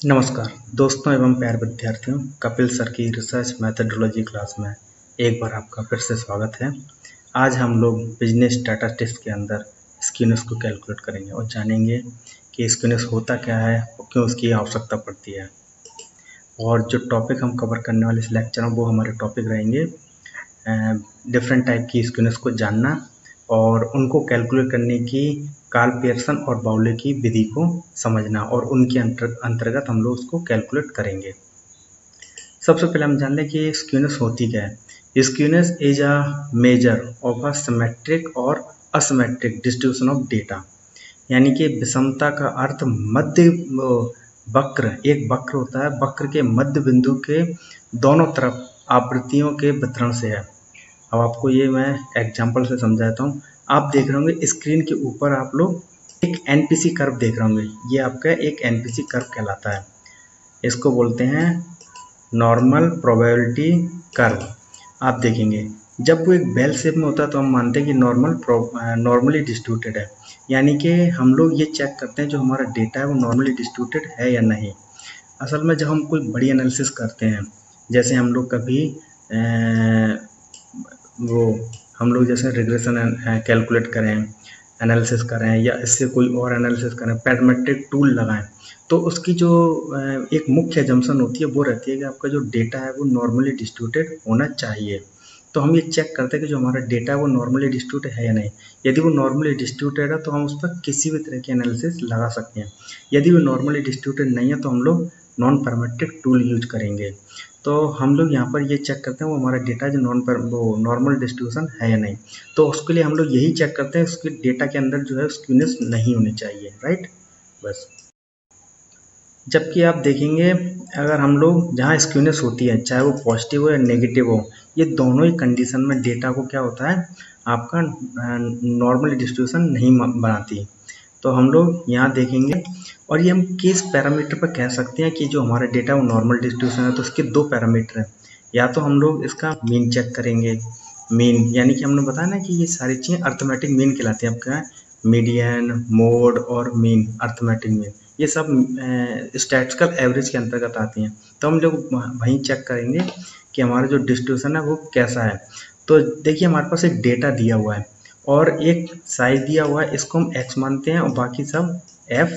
नमस्कार दोस्तों एवं प्यारे विद्यार्थियों, कपिल सर की रिसर्च मैथडोलॉजी क्लास में एक बार आपका फिर से स्वागत है। आज हम लोग बिजनेस स्टैटिस्टिक्स के अंदर स्क्यूनेस को कैलकुलेट करेंगे और जानेंगे कि स्क्यूनेस होता क्या है और क्यों उसकी आवश्यकता पड़ती है। और जो टॉपिक हम कवर करने वाले इस लेक्चर में वो हमारे टॉपिक रहेंगे डिफरेंट टाइप की स्क्यूनेस को जानना और उनको कैलकुलेट करने की कार्ल पियर्सन और बाउले की विधि को समझना और उनके अंतर्गत हम लोग उसको कैलकुलेट करेंगे। सबसे पहले हम जान लें कि स्क्यूनेस होती क्या है। Skewness is a measure of a symmetric और असिमेट्रिक डिस्ट्रीब्यूशन ऑफ डेटा, यानी कि विषमता का अर्थ मध्य वक्र, एक वक्र होता है, वक्र के मध्य बिंदु के दोनों तरफ आवृत्तियों के वितरण से है। अब आपको ये मैं एग्जांपल से समझाता हूँ। आप देख रहे होंगे स्क्रीन के ऊपर आप लोग एक एनपीसी कर्व देख रहे होंगे। ये आपका एक एनपीसी कर्व कहलाता है। इसको बोलते हैं नॉर्मल प्रोबेबिलिटी कर्व। आप देखेंगे जब वो एक बेल शेप में होता है तो हम मानते हैं कि नॉर्मली डिस्ट्रीब्यूटेड है, यानी कि हम लोग ये चेक करते हैं जो हमारा डेटा है वो नॉर्मली डिस्ट्रीब्यूटेड है या नहीं। असल में जब हम कोई बड़ी एनालिसिस करते हैं, जैसे हम लोग कभी हम लोग जैसे रिग्रेशन कैलकुलेट करें, एनालिसिस करें या इससे कोई और एनालिसिस करें, पैरामीट्रिक टूल लगाएं, तो उसकी जो एक मुख्य जम्पशन होती है वो रहती है कि आपका जो डेटा है वो नॉर्मली डिस्ट्रीब्यूटेड होना चाहिए। तो हम ये चेक करते हैं कि जो हमारा डेटा है वो नॉर्मली डिस्ट्रीब्यूटेड है या नहीं। यदि वो नॉर्मली डिस्ट्रीब्यूटेड है तो हम उस पर किसी भी तरह की एनालिसिस लगा सकते हैं। यदि वो नॉर्मली डिस्ट्रीब्यूटेड नहीं है तो हम लोग नॉन पैरामीट्रिक टूल यूज करेंगे। तो हम लोग यहाँ पर ये चेक करते हैं वो हमारा डेटा जो नॉर्मल डिस्ट्रीब्यूशन है या नहीं। तो उसके लिए हम लोग यही चेक करते हैं उसके डेटा के अंदर जो है स्क्यूनेस नहीं होनी चाहिए, राइट। बस जबकि आप देखेंगे अगर हम लोग जहाँ स्क्यूनेस होती है, चाहे वो पॉजिटिव हो या नेगेटिव हो, ये दोनों ही कंडीशन में डेटा को क्या होता है, आपका नॉर्मल डिस्ट्रीब्यूशन नहीं बनाती। तो हम लोग यहाँ देखेंगे और ये हम किस पैरामीटर पर कह सकते हैं कि जो हमारा डेटा वो नॉर्मल डिस्ट्रीब्यूशन है। तो उसके दो पैरामीटर हैं। या तो हम लोग इसका मीन चेक करेंगे, मीन यानी कि हमने बताया ना कि ये सारी चीज़ें अर्थमेटिक मीन कहलाती हैं। आपका मीडियन, मोड और मीन, अर्थमेटिक मीन, ये सब स्टैटिस्टिकल एवरेज के अंतर्गत आती हैं। तो हम लोग वहीं चेक करेंगे कि हमारा जो डिस्ट्रीब्यूशन है वो कैसा है। तो देखिए हमारे पास एक डेटा दिया हुआ है और एक साइज दिया हुआ है, इसको हम x मानते हैं और बाकी सब f,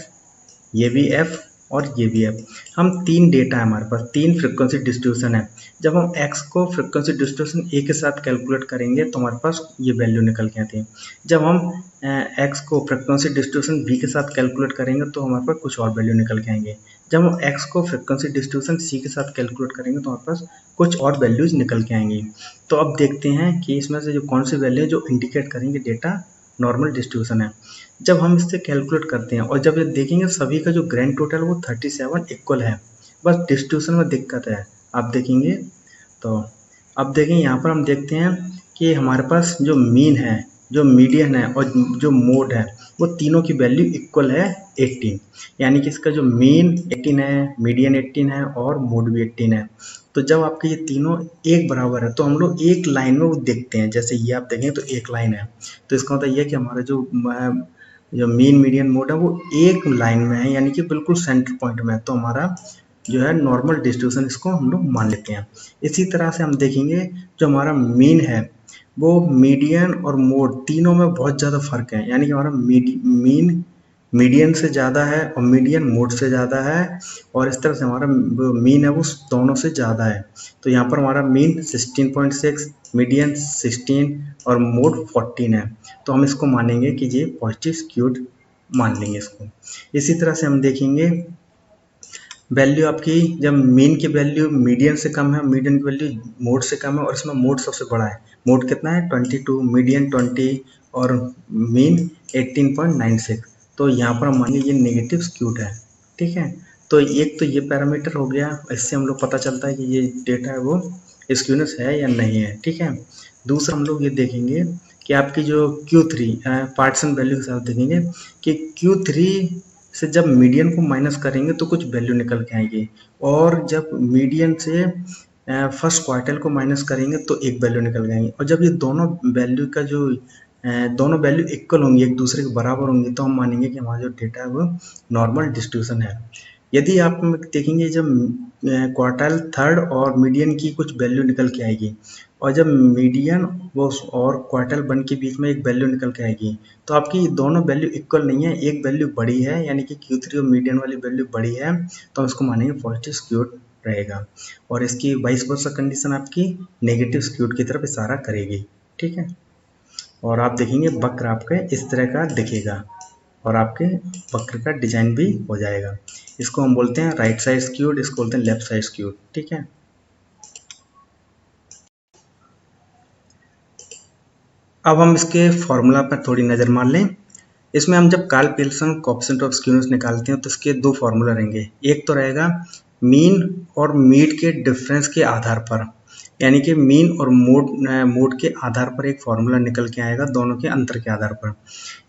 ये भी f और ये भी f। हम तीन डेटा है हमारे पास, तीन फ्रिक्वेंसी डिस्ट्रीब्यूशन है। जब हम x को फ्रिक्वेंसी डिस्ट्रीब्यूशन a के साथ कैलकुलेट करेंगे तो हमारे पास ये वैल्यू निकल के आती है। जब हम x को फ्रिक्वेंसी डिस्ट्रीब्यूशन b के साथ कैलकुलेट करेंगे तो हमारे पास कुछ और वैल्यू निकल के आएंगे। जब हम x को फ्रिक्वेंसी डिस्ट्रीब्यूशन c के साथ कैलकुलेट करेंगे तो हमारे पास कुछ और वैल्यूज निकल के आएंगी। तो अब देखते हैं कि इसमें से जो कौन सी वैल्यू जो इंडिकेट करेंगे डेटा नॉर्मल डिस्ट्रीब्यूशन है। जब हम इससे कैलकुलेट करते हैं और जब ये देखेंगे सभी का जो ग्रैंड टोटल वो 37 इक्वल है, बस डिस्ट्रीब्यूशन में दिक्कत है। आप देखेंगे तो अब देखेंगे यहाँ पर हम देखते हैं कि हमारे पास जो मीन है, जो मीडियन है और जो मोड है, वो तीनों की वैल्यू इक्वल है 18, यानी कि इसका जो मीन 18 है, मीडियन 18 है और मोड भी 18 है। तो जब आपके ये तीनों एक बराबर है तो हम लोग एक लाइन में वो देखते हैं। जैसे ये आप देखें तो एक लाइन है, तो इसका मतलब ये है कि हमारा जो मीन, मीडियन, मोड है वो एक लाइन में है, यानी कि बिल्कुल सेंटर पॉइंट में है। तो हमारा जो है नॉर्मल डिस्ट्रीब्यूशन इसको हम लोग मान लेते हैं। इसी तरह से हम देखेंगे जो हमारा मीन है वो मीडियन और मोड तीनों में बहुत ज़्यादा फर्क है, यानी कि हमारा मीन मीडियन से ज़्यादा है और मीडियन मोड से ज़्यादा है, और इस तरह से हमारा मीन है वो दोनों से ज़्यादा है। तो यहाँ पर हमारा मीन 16.6, मीडियन 16 और मोड 14 है। तो हम इसको मानेंगे कि ये पॉजिटिव स्क्यूड मान लेंगे इसको। इसी तरह से हम देखेंगे वैल्यू आपकी जब मीन की वैल्यू मीडियन से कम है, मीडियन की वैल्यू मोड से कम है और इसमें मोड सबसे बड़ा है। मोड कितना है 22, मीडियन 20 और मीन 18.96। तो यहाँ पर हम मानेंगे ये नेगेटिव स्क्यूड है, ठीक है। तो एक तो ये पैरामीटर हो गया, इससे हम लोग पता चलता है कि ये डेटा है वो स्क्यूनेस है या नहीं है, ठीक है। दूसरा हम लोग ये देखेंगे कि आपकी जो Q3 पार्टीशन वैल्यू के साथ देखेंगे कि Q3 से जब मीडियन को माइनस करेंगे तो कुछ वैल्यू निकल के आएगी, और जब मीडियन से फर्स्ट क्वार्टर को माइनस करेंगे तो एक वैल्यू निकल के आएंगी। और जब ये दोनों वैल्यू का जो दोनों वैल्यू इक्वल होंगी, एक दूसरे के बराबर होंगी, तो हम मानेंगे कि हमारा जो डेटा है वो नॉर्मल डिस्ट्रीब्यूशन है। यदि आप देखेंगे जब क्वार्टाइल थर्ड और मीडियन की कुछ वैल्यू निकल के आएगी और जब मीडियन वो और क्वार्टाइल वन के बीच में एक वैल्यू निकल के आएगी तो आपकी दोनों वैल्यू इक्वल नहीं है, एक वैल्यू बड़ी है यानी कि Q3 और मीडियन वाली वैल्यू बड़ी है तो हम इसको मानेंगे पॉजिटिव स्क्यूड रहेगा और इसकी वाइस वर्सा कंडीशन आपकी नेगेटिव स्क्यूड की तरफ इशारा करेगी। ठीक है, और आप देखेंगे वक्र आपके इस तरह का दिखेगा और आपके वक्र का डिजाइन भी हो जाएगा। इसको हम बोलते हैं राइट साइड स्क्यूड, इसको बोलते हैं लेफ्ट साइड स्क्यूड। ठीक है, अब हम इसके फॉर्मूला पर थोड़ी नज़र मार लें। इसमें हम जब Karl Pearson coefficient of skewness निकालते हैं तो इसके दो फॉर्मूला रहेंगे। एक तो रहेगा मीन और मीड के डिफरेंस के आधार पर, यानी कि मीन और मोड के आधार पर एक फॉर्मूला निकल के आएगा दोनों के अंतर के आधार पर।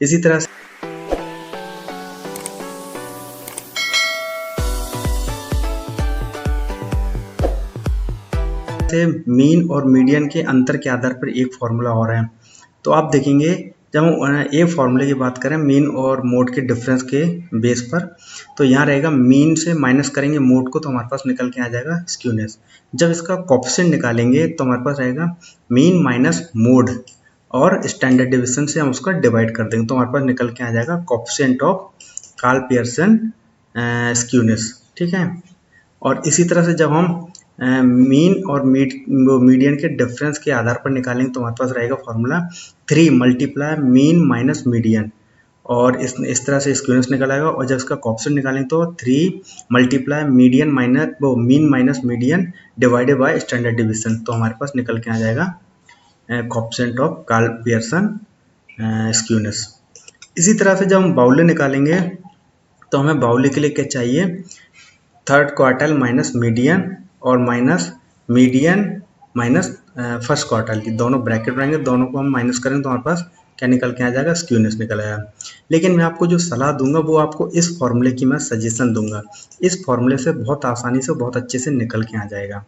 इसी तरह से मीन और मीडियन के अंतर के आधार पर एक फॉर्मूला और है। तो आप देखेंगे जब हम एक फॉर्मूले की बात करें मीन और मोड के डिफरेंस के बेस पर, तो यहाँ रहेगा मीन से माइनस करेंगे मोड को तो हमारे पास निकल के आ जाएगा स्क्यूनेस। जब इसका कोएफिशिएंट निकालेंगे तो हमारे पास रहेगा मीन माइनस मोड और स्टैंडर्ड डिवीजन से हम उसका डिवाइड कर देंगे तो हमारे पास निकल के आ जाएगा coefficient of Karl Pearson skewness. ठीक है, और इसी तरह से जब हम मीन और मीडियन के डिफरेंस के आधार पर निकालेंगे तो हमारे पास रहेगा formula 3 multiply mean minus median और इस तरह से स्क्यूनेस निकल आएगा। और जब इसका कोएफिशिएंट निकालेंगे तो 3 multiply median minus mean minus median divided by standard division तो हमारे पास निकल के आ जाएगा coefficient of Karl Pearson skewness. इसी तरह से जब हम बाउले निकालेंगे तो हमें बाउले के लिए क्या चाहिए, थर्ड क्वार्टाइल माइनस मीडियन और minus median minus first quartile की दोनों ब्रैकेट रहेंगे, दोनों को हम माइनस करेंगे तो हमारे पास क्या निकल के आ जाएगा, स्क्यूनेस निकल आएगा। लेकिन मैं आपको जो सलाह दूंगा वो आपको इस फॉर्मूले की मैं सजेशन दूंगा। इस फॉर्मूले से बहुत आसानी से बहुत अच्छे से निकल के आ जाएगा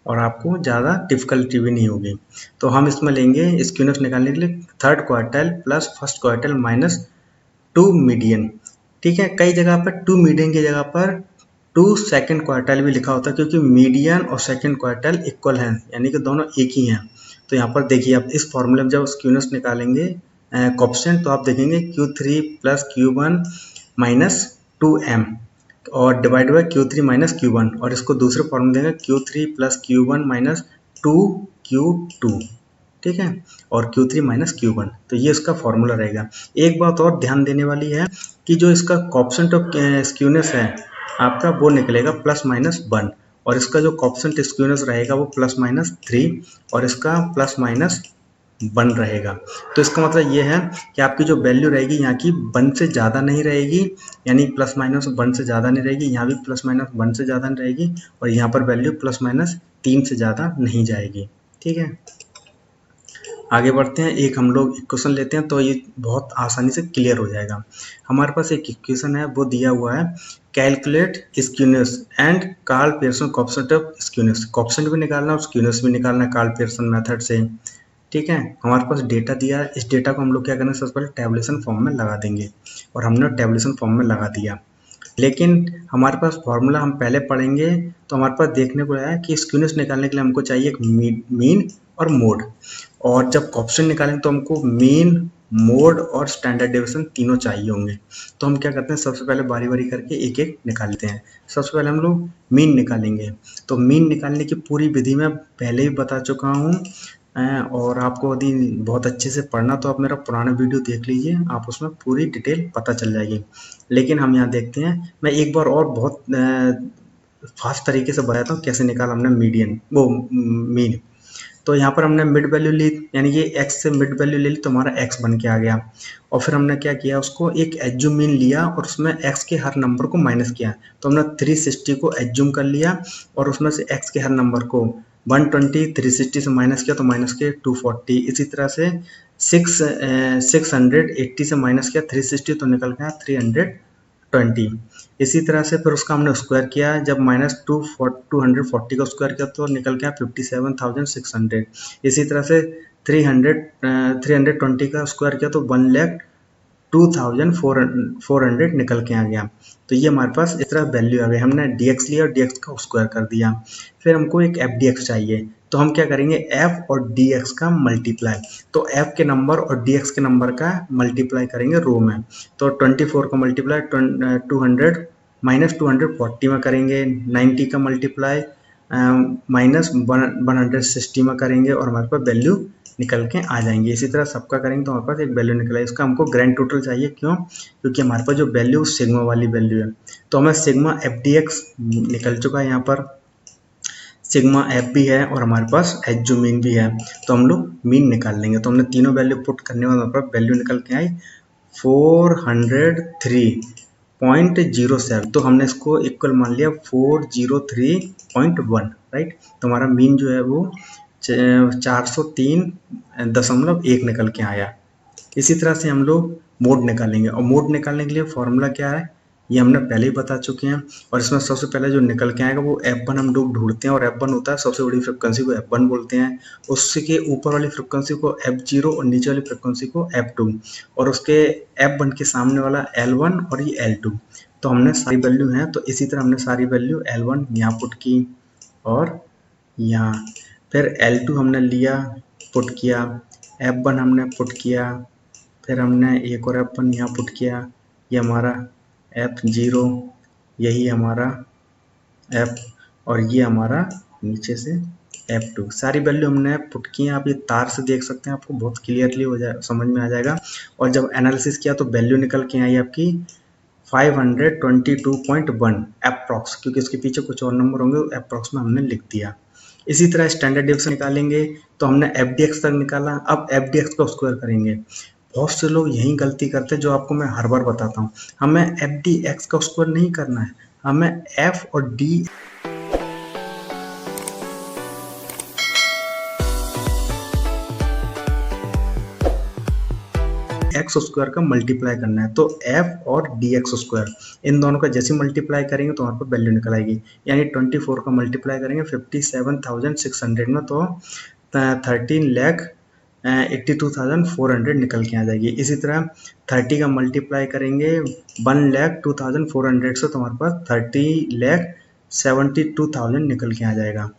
और आपको ज़्यादा डिफिकल्टी भी नहीं होगी। तो हम इसमें लेंगे स्क्यूनेस निकालने के लिए third quartile plus first quartile minus 2 median. ठीक है, कई जगह पर 2 मीडियन की जगह पर 2 सेकेंड क्वार्टाइल भी लिखा होता है क्योंकि मीडियन और सेकेंड क्वार्टाइल इक्वल हैं यानी कि दोनों एक ही हैं। तो यहाँ पर देखिए आप इस फॉर्मूले में जब स्क्यूनेस निकालेंगे कोएफिशिएंट तो आप देखेंगे Q3 plus Q1 minus 2m और divide by Q3 minus Q1 और इसको दूसरे फॉर्मूले देंगे Q3 plus Q1 minus 2Q2। ठीक है, और Q3 माइनस Q1 तो ये इसका फॉर्मूला रहेगा। एक बात और ध्यान देने वाली है कि जो इसका कोएफिशिएंट ऑफ स्क्यूनेस है आपका वो निकलेगा प्लस माइनस 1 और इसका जो कोएफिशिएंट स्क्यूनेस रहेगा वो प्लस माइनस 3 और इसका प्लस माइनस 1 रहेगा। तो इसका मतलब ये है कि आपकी जो वैल्यू रहेगी यहाँ की 1 से ज़्यादा नहीं रहेगी, यानी प्लस माइनस 1 से ज़्यादा नहीं रहेगी, यहाँ भी प्लस माइनस 1 से ज़्यादा नहीं रहेगी और यहाँ पर वैल्यू प्लस माइनस 3 से ज़्यादा नहीं जाएगी। ठीक है, आगे बढ़ते हैं। एक हम लोग इक्वेशन लेते हैं तो ये बहुत आसानी से क्लियर हो जाएगा। हमारे पास एक इक्वेशन है वो दिया हुआ है, calculate skewness and Karl Pearson coefficient of skewness. Coefficient भी निकालना और स्क्यूनेस भी निकालना है कार्ल पियर्सन मेथड से। ठीक है, हमारे पास डेटा दिया है, इस डेटा को हम लोग क्या करेंगे, सबसे पहले टेबुलेशन फॉर्म में लगा देंगे और हमने टेबुलेशन फॉर्म में लगा दिया। लेकिन हमारे पास फॉर्मूला हम पहले पढ़ेंगे तो हमारे पास देखने को आया कि स्क्यूनेस निकालने के लिए हमको चाहिए एक मीन और मोड, और जब कोएफिशिएंट निकालेंगे तो हमको मीन मोड और स्टैंडर्ड डेविएशन तीनों चाहिए होंगे। तो हम क्या करते हैं, सबसे पहले बारी बारी करके एक एक निकालते हैं। सबसे पहले हम लोग मीन निकालेंगे। तो मीन निकालने की पूरी विधि मैं पहले ही बता चुका हूँ और आपको यदि बहुत अच्छे से पढ़ना तो आप मेरा पुराना वीडियो देख लीजिए, आप उसमें पूरी डिटेल पता चल जाएगी। लेकिन हम यहाँ देखते हैं, मैं एक बार और बहुत फास्ट तरीके से बताता हूँ कैसे निकाला हमने मीन। तो यहाँ पर हमने मिड वैल्यू ली, यानी कि x से मिड वैल्यू ले ली तो हमारा x बन के आ गया। और फिर हमने क्या किया, उसको एक एज्यूम मीन लिया और उसमें x के हर नंबर को माइनस किया। तो हमने 360 को एज्यूम कर लिया और उसमें से x के हर नंबर को 120 360 से माइनस किया तो माइनस के 240। इसी तरह से 680 से माइनस किया 360 तो निकल गया 320। इसी तरह से फिर उसका हमने स्क्वायर किया, जब माइनस 240 का स्क्वायर किया तो निकल गया 57,600। इसी तरह से 320 का स्क्वायर किया तो 1,20,000 2400 निकल के आ गया। तो ये हमारे पास इस तरह वैल्यू आ गई। हमने dx लिया और dx का स्क्वायर कर दिया। फिर हमको एक एफ डी एक्स चाहिए, तो हम क्या करेंगे, f और dx का मल्टीप्लाई। तो f के नंबर और dx के नंबर का मल्टीप्लाई करेंगे रो में। तो 24 का मल्टीप्लाई 200 माइनस 240 में करेंगे, 90 का मल्टीप्लाई माइनस 160 में करेंगे और हमारे पास वैल्यू निकल के आ जाएंगे। इसी तरह सबका करेंगे तो हमारे पास एक वैल्यू निकला। इसका हमको ग्रैंड टोटल चाहिए, क्यों? क्योंकि हमारे पास जो वैल्यू सिग्मा वाली वैल्यू है, तो हमें सिग्मा एफ डी एक्स निकल चुका है। यहाँ पर सिग्मा एफ भी है और हमारे पास एच जो मीन भी है, तो हम लोग मीन निकाल लेंगे। तो हमने तीनों वैल्यू पुट करने के बाद हमारे पास वैल्यू निकल के आई 403.07। तो हमने इसको इक्वल मान लिया 403.1, राइट। तो हमारा मीन जो है वो 403.1 निकल के आया। इसी तरह से हम लोग मोड निकालेंगे, और मोड निकालने के लिए फॉर्मूला क्या है ये हमने पहले ही बता चुके हैं। और इसमें सबसे पहले जो निकल के आएगा वो F1 हम लोग ढूंढते हैं, और F1 होता है सबसे बड़ी फ्रिक्वेंसी को F1 बोलते हैं। उसके ऊपर वाली फ्रिक्वेंसी को F0 और नीचे वाली फ्रिक्वेंसी को F2, और उसके F1 के सामने वाला L1 और ये L2। तो हमने सारी वैल्यू हैं, तो इसी तरह हमने सारी वैल्यू L1 यहाँ पुट की और यहाँ, फिर L2 हमने लिया पुट किया, F1 हमने पुट किया, फिर हमने एक और F1 यहाँ पुट किया, ये हमारा F0, यही हमारा F, और ये हमारा नीचे से F2। सारी वैल्यू हमने पुट की हैं। आप ये तार से देख सकते हैं, आपको बहुत क्लियरली हो जाए, समझ में आ जाएगा। और जब एनालिसिस किया तो वैल्यू निकल के आई आपकी 522.1 अप्रॉक्स, क्योंकि इसके पीछे कुछ और नंबर होंगे, अप्रॉक्स में हमने लिख दिया। इसी तरह स्टैंडर्ड डिवीजन निकालेंगे, तो हमने एफ डी एक्स तक निकाला। अब एफ डी एक्स का स्क्वायर करेंगे। बहुत से लोग यही गलती करते हैं, जो आपको मैं हर बार बताता हूँ। हमें एफ डी एक्स का स्क्वायर नहीं करना है, हमें एफ और डी एक्स स्क्वायर का मल्टीप्लाई करना है। तो एफ और डी एक्स स्क्वायर, इन दोनों का जैसे मल्टीप्लाई करेंगे तो वहाँ पर वैल्यू निकल आएगी। यानी 24 का मल्टीप्लाई करेंगे 57,600 में, तो 13,82,400 निकल के आ जाएगी। इसी तरह 30 का मल्टीप्लाई करेंगे 1,02,400 से, तो हमारे पास 30,72,000 निकल के आ जाएगा।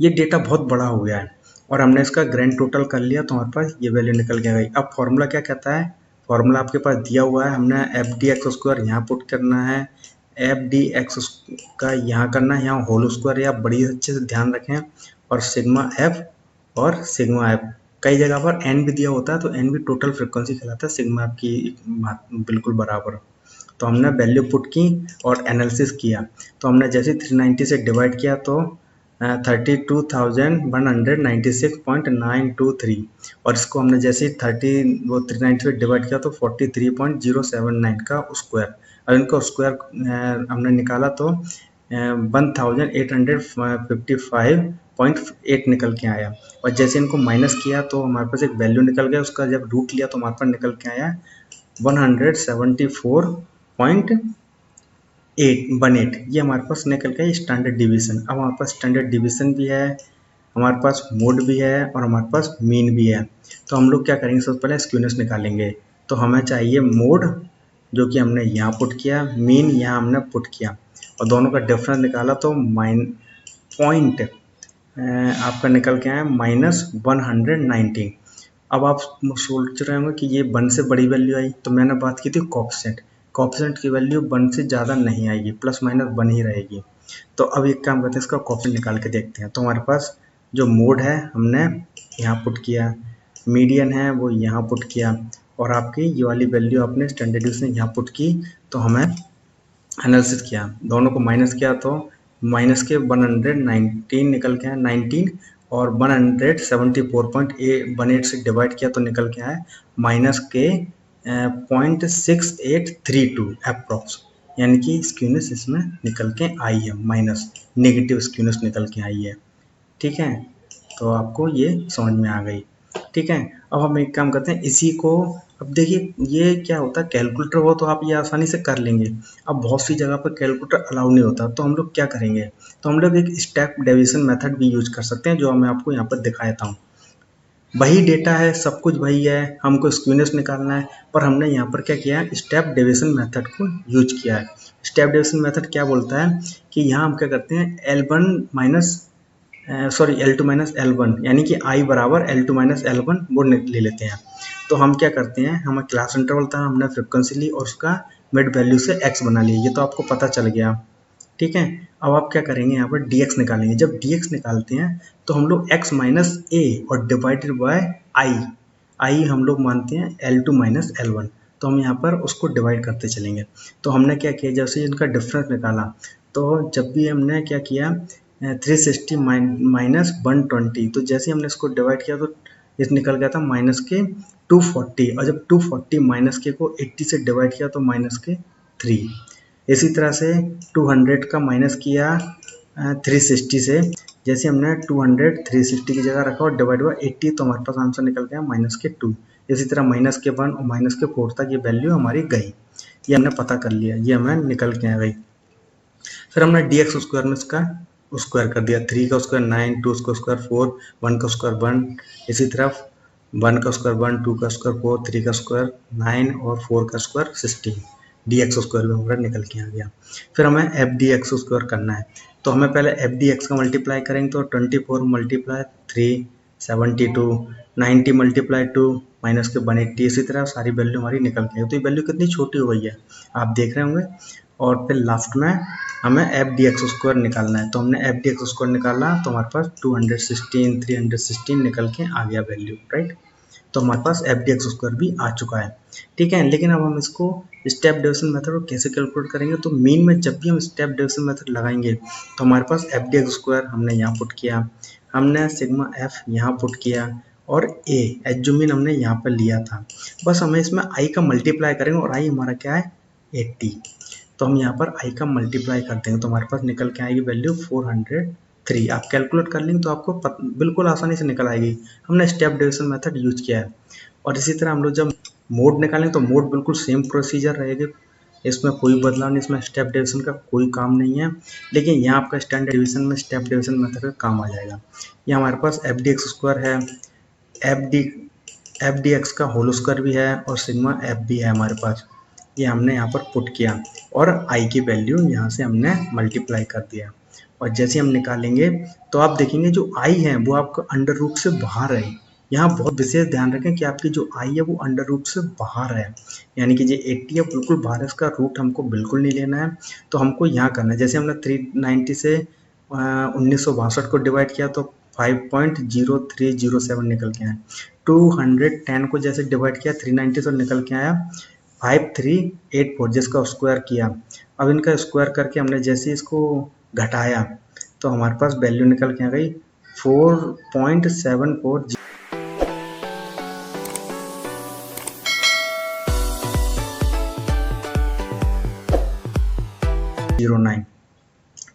ये डेटा बहुत बड़ा हो गया है, और हमने इसका ग्रैंड टोटल कर लिया, तो हमारे पास ये वैल्यू निकल के आ गई। अब फॉर्मूला क्या कहता है, फॉर्मूला आपके पास दिया हुआ है। हमने एफ डी एक्स स्क्वायर यहाँ पुट करना है, एफ डी एक्स का यहाँ करना है, यहाँ होल स्क्वायर, या बड़ी अच्छे से ध्यान रखें। और सिग्मा एफ और सिग्मा एफ, कई जगह पर एन भी दिया होता है, तो एन भी टोटल फ्रिक्वेंसी कहलाता है, सिग्मा एफ की बिल्कुल बराबर। तो हमने वैल्यू पुट की और एनालिसिस किया। तो हमने जैसे 390 से डिवाइड किया तो 32,196.923, और इसको हमने जैसे 390 से डिवाइड किया तो 43.079 का स्क्वायर। और इनको स्क्वायर हमने निकाला तो 1855.8 निकल के आया। और जैसे इनको माइनस किया तो हमारे पास एक वैल्यू निकल गया, उसका जब रूट लिया तो हमारे पास निकल के आया 174.18। ये हमारे पास निकल गया स्टैंडर्ड डिवीजन। अब हमारे पास स्टैंडर्ड डिवीजन भी है, हमारे पास मोड भी है, और हमारे पास मीन भी है। तो हम लोग क्या करेंगे, सबसे पहले स्क्यूनेस निकालेंगे। तो हमें चाहिए मोड, जो कि हमने यहाँ पुट किया, मीन यहाँ हमने पुट किया, और दोनों का डिफरेंस निकाला तो पॉइंट आपका निकल के आया -119। अब आप सोच रहे होंगे कि ये 1 से बड़ी वैल्यू आई, तो मैंने बात की थी कोएफिशिएंट की वैल्यू 1 से ज़्यादा नहीं आएगी, ±1 ही रहेगी। तो अब एक काम करते हैं, इसका कोएफिशिएंट निकाल के देखते हैं। तो हमारे पास जो मोड है हमने यहाँ पुट किया, मीडियन है वो यहाँ पुट किया, और आपकी ये वाली वैल्यू आपने स्टैंडर्ड डिवीजन यहाँ पुट की। तो हमें एनालिसिस किया, दोनों को माइनस किया तो माइनस के 119 निकल के आया 19, और 174.18 से डिवाइड किया तो निकल के आया माइनस के 0.6832 अप्रॉक्स। यानी कि स्क्यूनेस इसमें निकल के आई है, माइनस नेगेटिव स्क्यूनेस निकल के आई है। ठीक है, तो आपको ये समझ में आ गई। ठीक है, अब हम एक काम करते हैं, इसी को अब देखिए ये क्या होता है, कैलकुलेटर हो तो आप ये आसानी से कर लेंगे। अब बहुत सी जगह पर कैलकुलेटर अलाउ नहीं होता, तो हम लोग क्या करेंगे, तो हम लोग एक स्टेप डिवीजन मेथड भी यूज कर सकते हैं, जो मैं आपको यहाँ पर दिखाता हूँ। वही डेटा है, सब कुछ वही है, हमको स्क्यूनेस निकालना है, पर हमने यहाँ पर क्या किया है, स्टेप डेविएशन मेथड को यूज किया है। स्टेप डेविएशन मेथड क्या बोलता है कि यहाँ हम क्या करते हैं, L1 minus L2 minus L1 यानी कि I बराबर L2 माइनस L1 वो ले लेते हैं। तो हम क्या करते हैं, हमें क्लास इंटरवल था, हमने फ्रिक्वेंसी ली और उसका मिड वैल्यू से x बना लिया, ये तो आपको पता चल गया। ठीक है, अब आप क्या करेंगे, यहाँ पर dx निकालेंगे। जब dx निकालते हैं तो हम लोग x माइनस ए और डिवाइडेड बाय आई हम लोग मानते हैं L2 माइनस L1, तो हम यहाँ पर उसको डिवाइड करते चलेंगे। तो हमने क्या किया, जैसे इनका डिफरेंस निकाला, तो जब भी हमने क्या किया 360 माइनस 120, तो जैसे हमने इसको डिवाइड किया तो इस निकल गया था माइनस के 240, और जब 240 माइनस के को 80 से डिवाइड किया तो माइनस के 3। इसी तरह से 200 का माइनस किया 360 से, जैसे हमने 200 360 की जगह रखा और डिवाइड बाई 80 तो हमारे पास आंसर निकल गया माइनस के 2। इसी तरह माइनस के 1 और माइनस के 4 तक ये वैल्यू हमारी गई, ये हमने पता कर लिया, ये हमें निकल के आ गई। फिर हमने dx स्क्वायर में इसका स्क्वायर कर दिया, 3 का स्क्वायर 9, 2 का स्क्वायर 4, 1 का स्क्वायर 1, इसी तरह 1 का स्क्वायर 1, 2 का स्क्वायर 4, 3 का स्क्वायर 9 और 4 का स्क्वायर 16, dx स्क्वायर में हमारा निकल के आ गया। फिर हमें एफ डी एक्स स्क्वायर करना है, तो हमें पहले एफ डी एक्स का मल्टीप्लाई करेंगे, तो 24 मल्टीप्लाई 3 72, 90 मल्टीप्लाई 2 माइनस के 180, इसी तरह सारी वैल्यू हमारी निकल के आई। तो ये वैल्यू कितनी छोटी हो गई है आप देख रहे होंगे। और फिर लास्ट में हमें एफ डी एक्स स्क्वायर निकालना है, तो हमने एफ डी एक्स स्क्वायर निकाला तो हमारे पास 216 316 निकल के आ गया वैल्यू, राइट। तो हमारे पास एफ डी एक्स स्क्वायर भी आ चुका है, ठीक है। लेकिन अब हम इसको स्टेप डेविएशन मेथड को कैसे कैलकुलेट करेंगे, तो मीन में जब भी हम स्टेप डेविएशन मेथड लगाएंगे तो हमारे पास एफ डी एक्स स्क्वायर हमने यहाँ पुट किया, हमने सिग्मा एफ यहाँ पुट किया, और ए एच जो मीन हमने यहाँ पर लिया था। बस हमें इसमें आई का मल्टीप्लाई करेंगे, और आई हमारा क्या है 80, तो हम यहाँ पर आई का मल्टीप्लाई कर देंगे तो हमारे पास निकल के आएगी वैल्यू 403। आप कैलकुलेट कर लेंगे तो आपको बिल्कुल आसानी से निकल आएगी, हमने स्टेप डेविएशन मेथड यूज किया है। और इसी तरह हम लोग जब मोड निकालेंगे तो मोड बिल्कुल सेम प्रोसीजर रहेगी, इसमें कोई बदलाव नहीं, इसमें स्टेप डेविएशन का कोई काम नहीं है। लेकिन यहाँ आपका स्टैंडर्ड डिवीजन में स्टेप डेविएशन मेथड का काम आ जाएगा। यहाँ हमारे पास एफ डी एक्स स्क्वायर है, एफ डी एक्स का होल स्क्वायर भी है, और सिग्मा एफ भी है हमारे पास, ये हमने यहाँ पर पुट किया, और आई की वैल्यू यहाँ से हमने मल्टीप्लाई कर दिया। और जैसे हम निकालेंगे तो आप देखेंगे जो आई है वो आपका अंडर रूट से बाहर है। यहाँ बहुत विशेष ध्यान रखें कि आपकी जो आई है वो अंडर रूट से बाहर है, यानी कि जो 80 है बिल्कुल बाहर है, इसका रूट हमको बिल्कुल नहीं लेना है। तो हमको यहाँ करना है, जैसे हमने 390 से 1962 को डिवाइड किया तो 5.0307 निकल के आया। 210 को जैसे डिवाइड किया 390 से निकल के आया 5384, जिसका स्क्वायर किया। अब इनका स्क्वायर करके हमने जैसे इसको घटाया तो हमारे पास वैल्यू निकल के आ गई 4.740।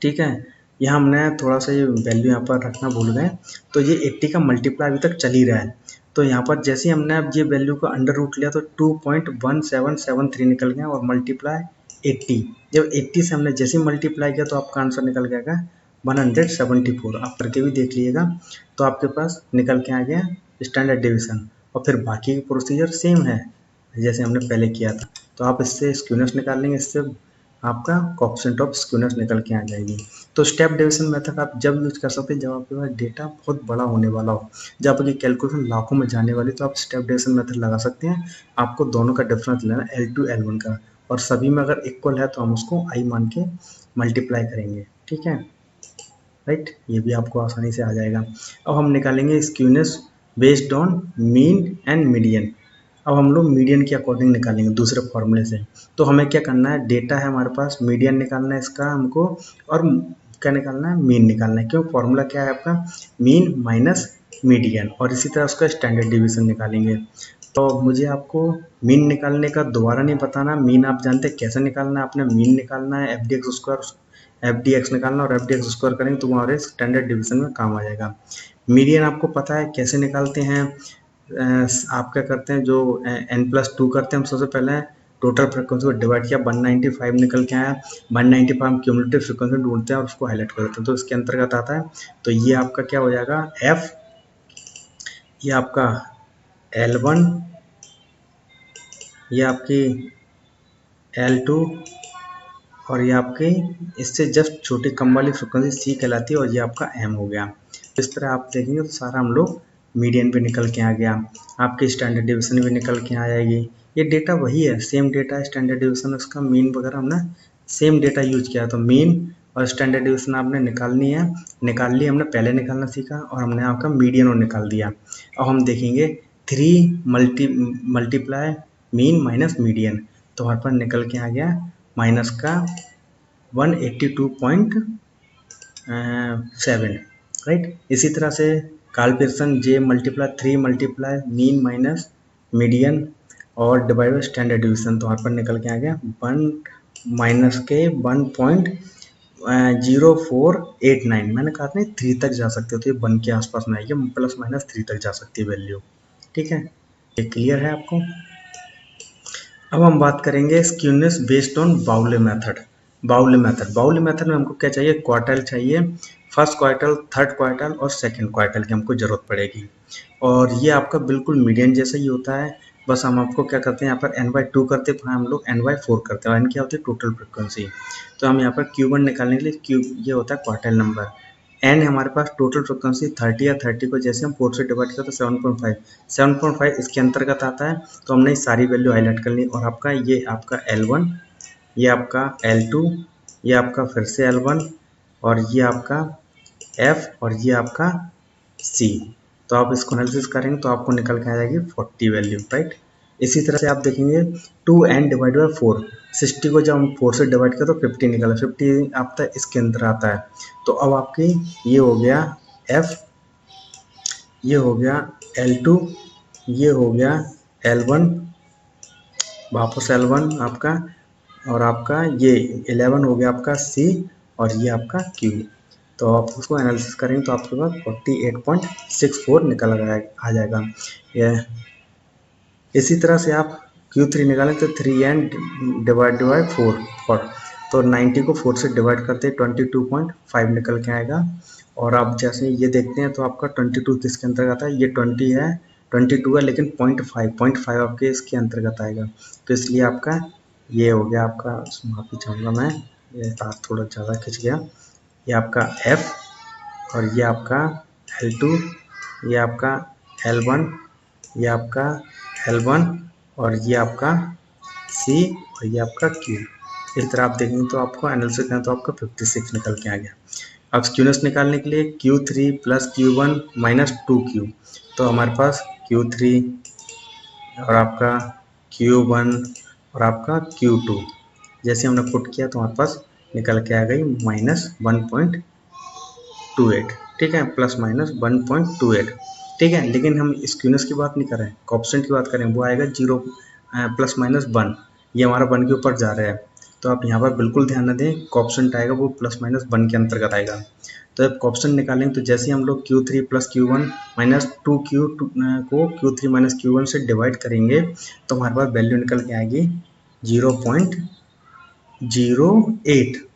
ठीक है, यहाँ हमने थोड़ा सा ये वैल्यू यहाँ पर रखना भूल गए, तो ये 80 का मल्टीप्लाई अभी तक चल ही रहा है। तो यहाँ पर जैसे हमने अब ये वैल्यू का अंडर रूट लिया तो 2.1773 निकल गया, और मल्टीप्लाई 80, जब 80 से हमने जैसे मल्टीप्लाई किया तो आपका आंसर निकल गया 174। आप करके भी देख लीजिएगा, तो आपके पास निकल के आ गया स्टैंडर्ड डिवीजन। और फिर बाकी की प्रोसीजर सेम है जैसे हमने पहले किया था, तो आप इससे स्क्यूनेस निकाल लेंगे, इससे आपका कोएफिशिएंट ऑफ स्क्यूनेस निकल के आ जाएगी। तो स्टेप डेविएशन मेथड आप जब यूज कर सकते हैं जब आपके पास डेटा बहुत बड़ा होने वाला हो, जब आपकी कैलकुलेशन लाखों में जाने वाली, तो आप स्टेप डेविएशन मेथड लगा सकते हैं। आपको दोनों का डिफरेंस लेना L2 L1 का, और सभी में अगर इक्वल है तो हम उसको आई मान के मल्टीप्लाई करेंगे, ठीक है, राइट। ये भी आपको आसानी से आ जाएगा। अब हम निकालेंगे skewness based on mean and median. अब हम लोग मीडियन के अकॉर्डिंग निकालेंगे दूसरे फॉर्मूले से। तो हमें क्या करना है, डेटा है हमारे पास, मीडियन निकालना है इसका हमको, और क्या निकालना है, मीन निकालना है। क्यों, फॉर्मूला क्या है आपका, मीन माइनस मीडियन, और इसी तरह उसका स्टैंडर्ड डिवीजन निकालेंगे। तो मुझे आपको मीन निकालने का दोबारा नहीं बताना, मीन आप जानते हैं कैसे निकालना है। आपने मीन निकालना है, F D x square F D x निकालना, और एफ डी एक्स स्क्वायर करेंगे तो हमारे स्टैंडर्ड डिवीजन में काम आ जाएगा। मीडियन आपको पता है कैसे निकालते हैं, आप क्या करते हैं, जो n+2 करते हैं, हम सबसे पहले टोटल फ्रिक्वेंसी को डिवाइड किया, 195 निकल के आया। 195 हम क्यूमुलेटिव फ्रिक्वेंसी ढूंढते हैं और उसको हाईलाइट कर देते हैं, तो इसके अंतर्गत आता है। तो ये आपका क्या हो जाएगा, f ये आपका L1, ये आपकी L2 और ये आपकी इससे जस्ट छोटी कम वाली फ्रिक्वेंसी C कहलाती है और ये आपका M हो गया। इस तरह आप देखेंगे तो सारा हम लोग मीडियन पे निकल के आ गया, आपकी स्टैंडर्ड डिवीजन भी निकल के आ जाएगी। ये डेटा वही है, सेम डेटा है, स्टैंडर्ड डिवीजन उसका मीन वगैरह हमने सेम डेटा यूज किया। तो मीन और स्टैंडर्ड डिवीजन आपने निकालनी है, निकाल ली हमने, पहले निकालना सीखा और हमने आपका मीडियन और निकाल दिया। अब हम देखेंगे 3 मल्टीप्लाई मीन माइनस मीडियन, तो हमारे पास निकल के आ गया माइनस का 182.7, राइट। इसी तरह से Karl Pearson J multiply 3 multiply mean minus median और डिवाइड बाई स्टैंडर्ड डिवीजन, तो हमारे पास निकल के आ गया 1 माइनस के 1.0489। मैंने कहा था 3 तक जा सकते हो, तो ये 1 के आसपास में आएगी, प्लस माइनस 3 तक जा सकती है वैल्यू, ठीक है। ये क्लियर है आपको। अब हम बात करेंगे स्क्यूनेस बेस्ड ऑन बाउले मेथड। बाउले मेथड में हमको क्या चाहिए, क्वार्टाइल चाहिए, फर्स्ट क्वार्टाइल, थर्ड क्वार्टाइल और सेकंड क्वार्टाइल की हमको ज़रूरत पड़ेगी। और ये आपका बिल्कुल मीडियन जैसा ही होता है, बस हम आपको क्या करते हैं, यहाँ पर n/2 करते हैं, हम लोग n/4 करते हैं। n क्या होती है, टोटल फ्रिक्वेंसी। तो हम यहाँ पर Q1 निकालने के लिए ये होता है क्वार्टाइल नंबर, n हमारे पास टोटल फ्रिक्वेंसी 30 या 30 को जैसे हम 4 से डिवाइड करते तो 7.5 इसके अंतर्गत आता है। तो हमने सारी वैल्यू हाईलाइट कर ली। और आपका ये आपका L1, ये आपका L2, ये आपका फिर से L1 और ये आपका F और ये आपका C। तो आप इसको एनालिसिस करेंगे तो आपको निकल के आ जाएगी 40 वैल्यू, राइट। इसी तरह से आप देखेंगे 2n डिवाइड बाई 4, 60 को जब हम 4 से डिवाइड करें तो 50 निकला, 50 आपका इसके अंदर आता है। तो अब आपकी ये हो गया F, ये हो गया L2, ये हो गया L1, वापस L1 आपका, और आपका ये 11 हो गया आपका C और ये आपका Q। तो आप उसको एनालिसिस करेंगे तो आपके पास 48.64 निकल आ जाएगा। ये इसी तरह से आप Q3 निकालें तो 3n डिवाइड बाई 4, तो 90 को 4 से डिवाइड करते 22.5 निकल के आएगा। और आप जैसे ये देखते हैं तो आपका 22 किसके अंतर्गत आता है, ये 20 है, 22 है, लेकिन 0.5 आपके इसके अंतर्गत आएगा। तो इसलिए आपका ये हो गया आपका, माफ़ी चाहूँगा मैं, ये तार थोड़ा ज़्यादा खिंच गया। ये आपका F और ये आपका L2, ये आपका L1, ये आपका L1 और ये आपका C और ये आपका Q। इस तरह आप देखेंगे तो आपको एनालिसिस करें तो आपका 56 निकल के आ गया। अब स्क्यूनेस निकालने के लिए Q3 plus Q1 minus 2Q, तो हमारे पास Q3 और आपका Q1 और आपका Q2 जैसे हमने पुट किया तो हमारे पास निकल के आ गई -1.28, ठीक है, प्लस माइनस 1.28, ठीक है। लेकिन हम स्क्यूनेस की बात नहीं कर रहे हैं, कोएफिशिएंट की बात करें, वो आएगा 0 प्लस माइनस 1, ये हमारा 1 के ऊपर जा रहा है। तो आप यहाँ पर बिल्कुल ध्यान न दें, कोएफिशिएंट आएगा वो प्लस माइनस 1 के अंतर्गत आएगा। तो जब कोएफिशिएंट निकालेंगे तो जैसे हम लोग Q3 plus Q1 minus 2Q को Q3 माइनस Q1 से डिवाइड करेंगे तो हमारे पास वैल्यू निकल के आएगी 0.08।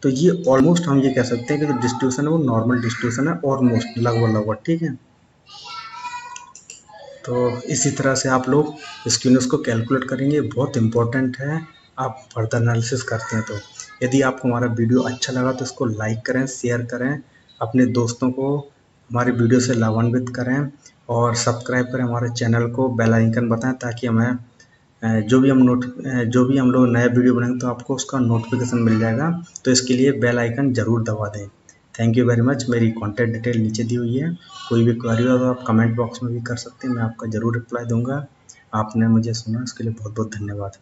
तो ये ऑलमोस्ट हम ये कह सकते हैं कि जो डिस्ट्रीब्यूशन है वो नॉर्मल डिस्ट्रीब्यूशन है, ऑलमोस्ट, लगभग, ठीक है। तो इसी तरह से आप लोग स्क्यूनेस को कैलकुलेट करेंगे, बहुत इंपॉर्टेंट है आप फर्दर एनालिसिस करते हैं तो। यदि आपको हमारा वीडियो अच्छा लगा तो इसको लाइक करें, शेयर करें, अपने दोस्तों को हमारी वीडियो से लाभान्वित करें और सब्सक्राइब करें हमारे चैनल को, बेल आइकन बताएं ताकि हमें जो भी हम लोग नया वीडियो बनाएंगे तो आपको उसका नोटिफिकेशन मिल जाएगा। तो इसके लिए बेल आइकन ज़रूर दबा दें। Thank you very much. मेरी कॉन्टैक्ट डिटेल नीचे दी हुई है, कोई भी क्वेरी हो तो आप कमेंट बॉक्स में भी कर सकते हैं, मैं आपका ज़रूर रिप्लाई दूंगा। आपने मुझे सुना, इसके लिए बहुत बहुत धन्यवाद।